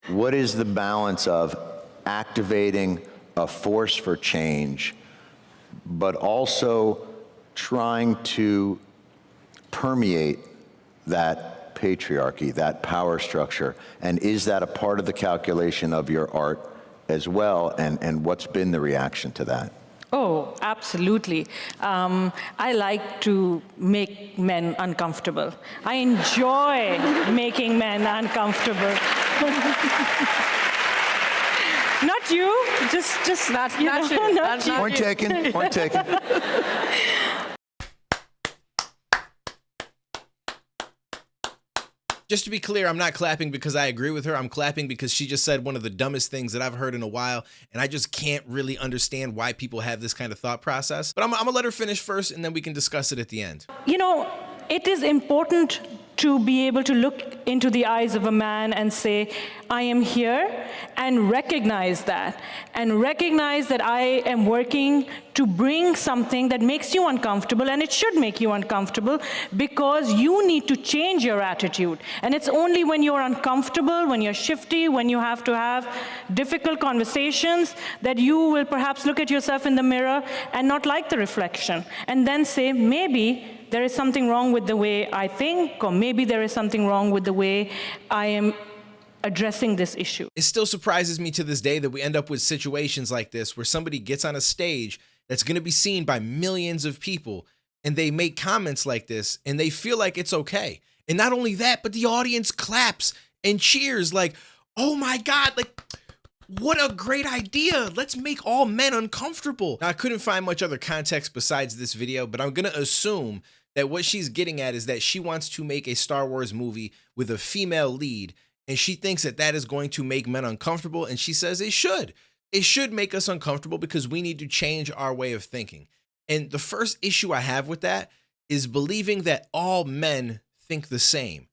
What is the balance of activating a force for change, but also trying to permeate that patriarchy, that power structure? And is that a part of the calculation of your art as well? And what's been the reaction to that? Oh, absolutely. I like to make men uncomfortable. I enjoy making men uncomfortable. Not you, just not you not know, you. not you. Point taken, point taken. Just to be clear, I'm not clapping because I agree with her. I'm clapping because she just said one of the dumbest things that I've heard in a while, and I just can't really understand why people have this kind of thought process. But I'm gonna let her finish first, and then we can discuss it at the end. You know, it is important to be able to look into the eyes of a man and say, I am here, and recognize that. And recognize that I am working to bring something that makes you uncomfortable, and it should make you uncomfortable because you need to change your attitude. And it's only when you're uncomfortable, when you're shifty, when you have to have difficult conversations, that you will perhaps look at yourself in the mirror and not like the reflection, and then say, maybe there is something wrong with the way I think, or maybe there is something wrong with the way I am addressing this issue. It still surprises me to this day that we end up with situations like this where somebody gets on a stage that's going to be seen by millions of people and they make comments like this and they feel like it's okay. And not only that, but the audience claps and cheers like, oh my God, like, what a great idea. Let's make all men uncomfortable. Now, I couldn't find much other context besides this video, but I'm going to assume that what she's getting at is that she wants to make a Star Wars movie with a female lead, and she thinks that that is going to make men uncomfortable, and she says it should. It should make us uncomfortable because we need to change our way of thinking. And the first issue I have with that is believing that all men think the same.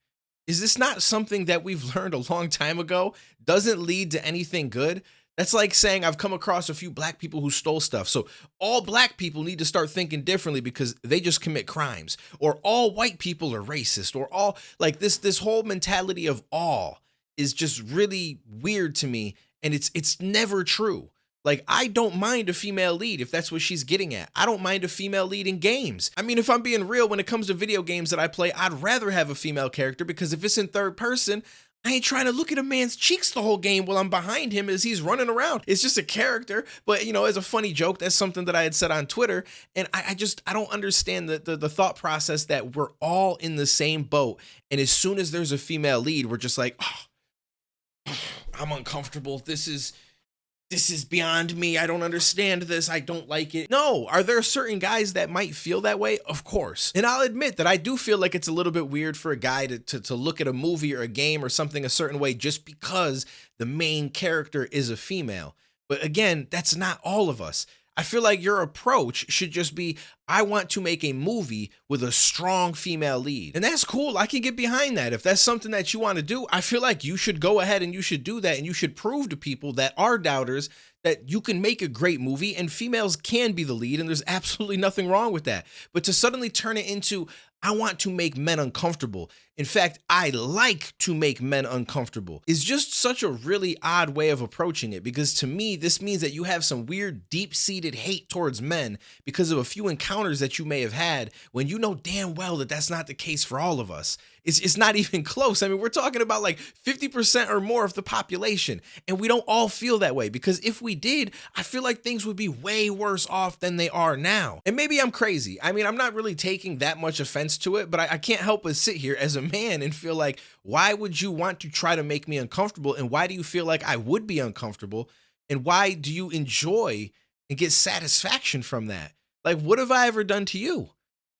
Is this not something that we've learned a long time ago? Doesn't lead to anything good? That's like saying I've come across a few black people who stole stuff, so all black people need to start thinking differently because they just commit crimes. Or all white people are racist, or all, like this whole mentality of all is just really weird to me, and it's never true. Like, I don't mind a female lead if that's what she's getting at. I don't mind a female lead in games. I mean, if I'm being real, when it comes to video games that I play, I'd rather have a female character because if it's in third person, I ain't trying to look at a man's cheeks the whole game while I'm behind him as he's running around. It's just a character, but you know, as a funny joke, that's something that I had said on Twitter, and I don't understand the thought process that we're all in the same boat, and as soon as there's a female lead, we're just like, oh, I'm uncomfortable. This is beyond me. I don't understand this. I don't like it. No, are there certain guys that might feel that way? Of course. And I'll admit that I do feel like it's a little bit weird for a guy to look at a movie or a game or something a certain way just because the main character is a female. But again, that's not all of us. I feel like your approach should just be, I want to make a movie with a strong female lead. And that's cool. I can get behind that. If that's something that you want to do, I feel like you should go ahead and you should do that. And you should prove to people that are doubters that you can make a great movie and females can be the lead. And there's absolutely nothing wrong with that. But to suddenly turn it into, I want to make men uncomfortable. In fact, I like to make men uncomfortable is just such a really odd way of approaching it, because to me, this means that you have some weird deep-seated hate towards men because of a few encounters that you may have had when you know damn well that that's not the case for all of us. It's not even close. I mean, we're talking about like 50% or more of the population, and we don't all feel that way, because if we did, I feel like things would be way worse off than they are now. And maybe I'm crazy. I mean, I'm not really taking that much offense to it, but I can't help but sit here as a man and feel like, why would you want to try to make me uncomfortable? And why do you feel like I would be uncomfortable? And why do you enjoy and get satisfaction from that? Like, what have I ever done to you?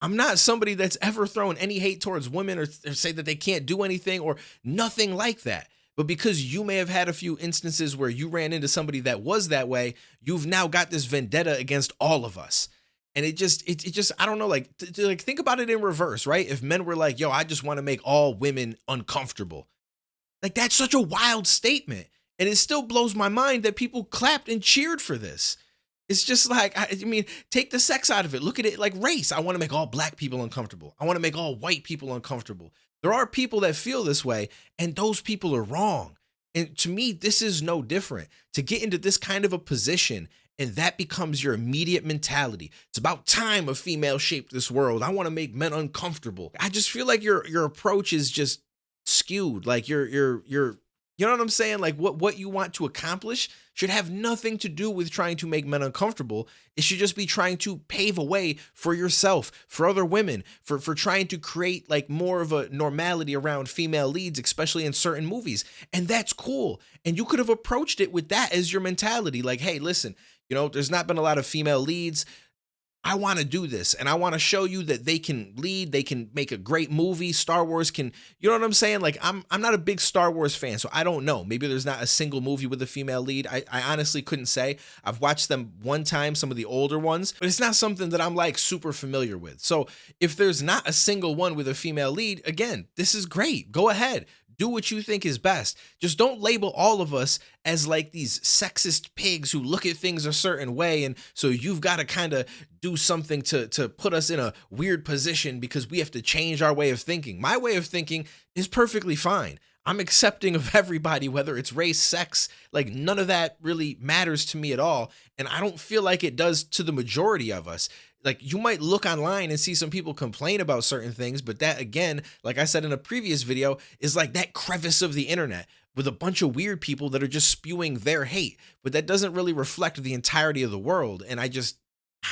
I'm not somebody that's ever thrown any hate towards women or say that they can't do anything or nothing like that. But because you may have had a few instances where you ran into somebody that was that way, you've now got this vendetta against all of us. And it just, I don't know, like, like think about it in reverse, right? If men were like, yo, I just want to make all women uncomfortable. Like, that's such a wild statement. And it still blows my mind that people clapped and cheered for this. It's just like, I mean, take the sex out of it. Look at it like race. I want to make all black people uncomfortable. I want to make all white people uncomfortable. There are people that feel this way, and those people are wrong. And to me, this is no different. To get into this kind of a position and that becomes your immediate mentality. It's about time a female shaped this world. I want to make men uncomfortable. I just feel like your approach is just skewed. Like you're you know what I'm saying? Like what you want to accomplish should have nothing to do with trying to make men uncomfortable. It should just be trying to pave a way for yourself, for other women, for trying to create like more of a normality around female leads, especially in certain movies. And that's cool. And you could have approached it with that as your mentality. Like, hey, listen, you know, there's not been a lot of female leads. I want to do this and I want to show you that they can lead, they can make a great movie. Star Wars can, you know what I'm saying? Like I'm not a big Star Wars fan, so I don't know. Maybe there's not a single movie with a female lead. I honestly couldn't say. I've watched them one time, some of the older ones, but it's not something that I'm like super familiar with. So if there's not a single one with a female lead, again, this is great. Go ahead. Do what you think is best. Just don't label all of us as like these sexist pigs who look at things a certain way. And so you've got to kind of do something to put us in a weird position because we have to change our way of thinking. My way of thinking is perfectly fine. I'm accepting of everybody, whether it's race, sex, like none of that really matters to me at all. And I don't feel like it does to the majority of us. Like you might look online and see some people complain about certain things, but that again, like I said in a previous video, is like that crevice of the internet with a bunch of weird people that are just spewing their hate, but that doesn't really reflect the entirety of the world. And I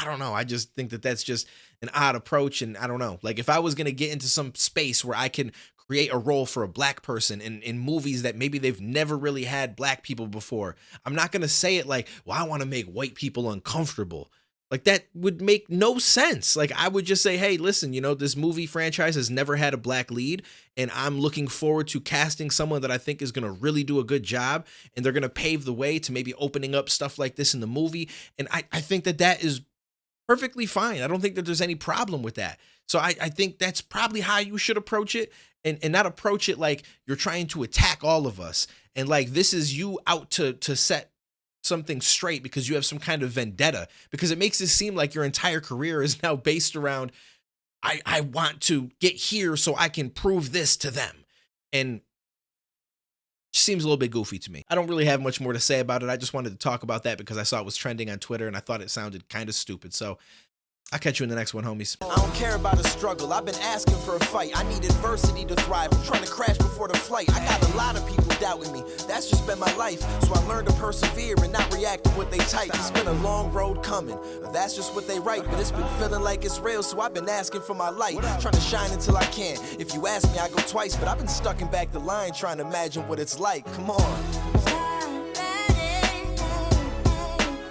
don't know. I just think that that's just an odd approach. And I don't know, like if I was going to get into some space where I can create a role for a black person in movies that maybe they've never really had black people before, I'm not going to say it like, well, I want to make white people uncomfortable. Like that would make no sense. Like I would just say, hey, listen, you know, this movie franchise has never had a black lead and I'm looking forward to casting someone that I think is going to really do a good job and they're going to pave the way to maybe opening up stuff like this in the movie. And I think that that is perfectly fine. I don't think that there's any problem with that. So I think that's probably how you should approach it and not approach it like you're trying to attack all of us. And like, this is you out to set something straight because you have some kind of vendetta, because it makes it seem like your entire career is now based around, I want to get here so I can prove this to them. And it seems a little bit goofy to me. I don't really have much more to say about it. I just wanted to talk about that because I saw it was trending on Twitter and I thought it sounded kind of stupid. So I'll catch you in the next one, homies. I don't care about a struggle. I've been asking for a fight. I need adversity to thrive. I'm trying to crash before the flight. I got a lot of people doubting me. That's just been my life. So I learned to persevere and not react to what they type. It's been a long road coming. That's just what they write. But it's been feeling like it's real. So I've been asking for my light. Trying to shine until I can. If you ask me, I go twice. But I've been stuck in back the line trying to imagine what it's like. Come on.